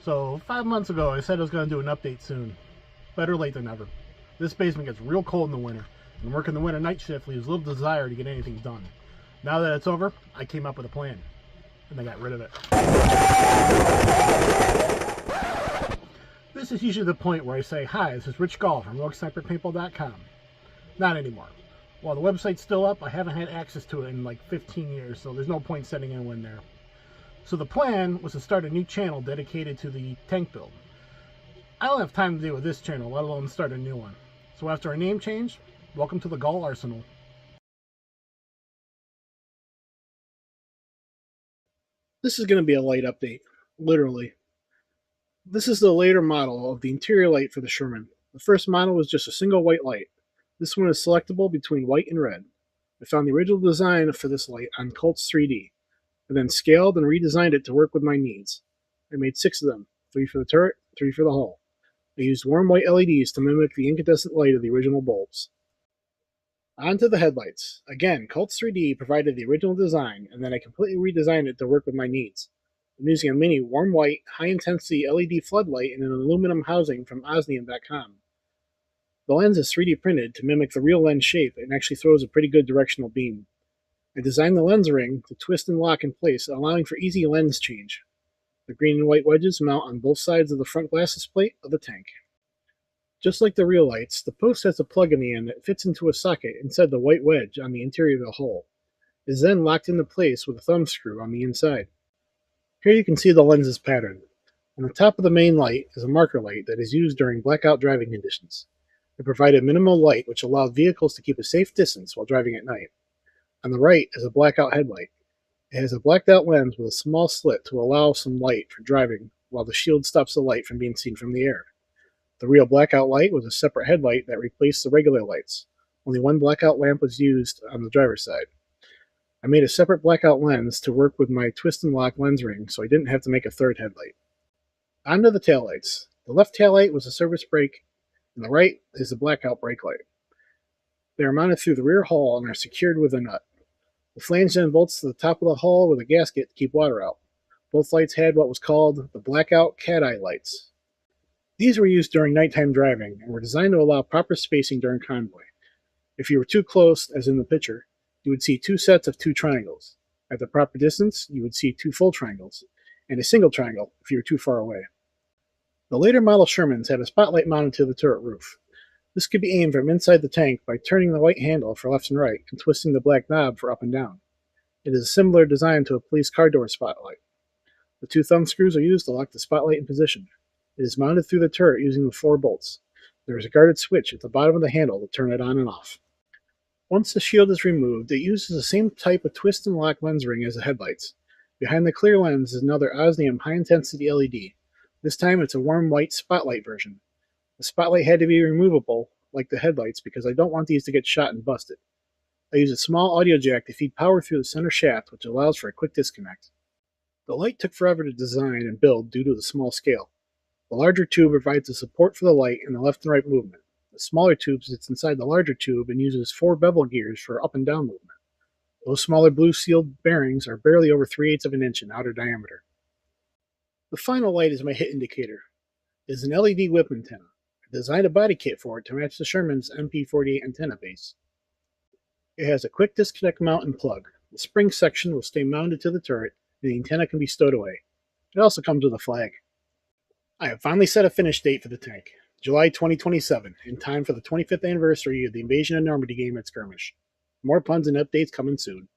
So 5 months ago, I said I was going to do an update soon. Better late than never. This basement gets real cold in the winter, and working the winter night shift leaves little desire to get anything done. Now that it's over, I came up with a plan, and I got rid of it. This is usually the point where I say, "Hi, this is Rich Gall from RogueSniperPaintball.com." Not anymore. While the website's still up, I haven't had access to it in like 15 years, so there's no point sending anyone there. So the plan was to start a new channel dedicated to the tank build. I don't have time to deal with this channel, let alone start a new one. So after a name change, welcome to the Gall Arsenal. This is going to be a light update, literally. This is the later model of the interior light for the Sherman. The first model was just a single white light. This one is selectable between white and red. I found the original design for this light on Cults 3D. I then scaled and redesigned it to work with my needs. I made 6 of them, 3 for the turret, 3 for the hull. I used warm white LEDs to mimic the incandescent light of the original bulbs. On to the headlights. Again, Cults 3D provided the original design, and then I completely redesigned it to work with my needs. I'm using a mini warm white, high-intensity LED floodlight in an aluminum housing from Osnium.com. The lens is 3D printed to mimic the real lens shape and actually throws a pretty good directional beam. I designed the lens ring to twist and lock in place, allowing for easy lens change. The green and white wedges mount on both sides of the front glasses plate of the tank. Just like the real lights, the post has a plug in the end that fits into a socket inside the white wedge on the interior of the hull. It is then locked into place with a thumb screw on the inside. Here you can see the lens's pattern. On the top of the main light is a marker light that is used during blackout driving conditions. It provided minimal light which allowed vehicles to keep a safe distance while driving at night. On the right is a blackout headlight. It has a blacked out lens with a small slit to allow some light for driving while the shield stops the light from being seen from the air. The real blackout light was a separate headlight that replaced the regular lights. Only one blackout lamp was used on the driver's side. I made a separate blackout lens to work with my twist and lock lens ring so I didn't have to make a third headlight. On to the taillights. The left taillight was a service brake, and the right is the blackout brake light. They are mounted through the rear hull and are secured with a nut. The flange then bolts to the top of the hull with a gasket to keep water out. Both lights had what was called the blackout cat-eye lights. These were used during nighttime driving and were designed to allow proper spacing during convoy. If you were too close, as in the picture, you would see 2 sets of 2 triangles. At the proper distance, you would see 2 full triangles, and a single triangle if you were too far away. The later model Shermans had a spotlight mounted to the turret roof. This could be aimed from inside the tank by turning the white handle for left and right and twisting the black knob for up and down. It is a similar design to a police car door spotlight. The 2 thumb screws are used to lock the spotlight in position. It is mounted through the turret using the 4 bolts. There is a guarded switch at the bottom of the handle to turn it on and off. Once the shield is removed, it uses the same type of twist and lock lens ring as the headlights. Behind the clear lens is another Osnium high-intensity LED. This time it's a warm white spotlight version. The spotlight had to be removable, like the headlights, because I don't want these to get shot and busted. I use a small audio jack to feed power through the center shaft, which allows for a quick disconnect. The light took forever to design and build due to the small scale. The larger tube provides the support for the light and the left and right movement. The smaller tube sits inside the larger tube and uses 4 bevel gears for up and down movement. Those smaller blue sealed bearings are barely over 3/8 of an inch in outer diameter. The final light is my hit indicator. It is an LED whip antenna. I designed a body kit for it to match the Sherman's MP48 antenna base. It has a quick disconnect mount and plug. The spring section will stay mounted to the turret, and the antenna can be stowed away. It also comes with a flag. I have finally set a finish date for the tank, July 2027, in time for the 25th anniversary of the Invasion of Normandy game at Skirmish. More puns and updates coming soon.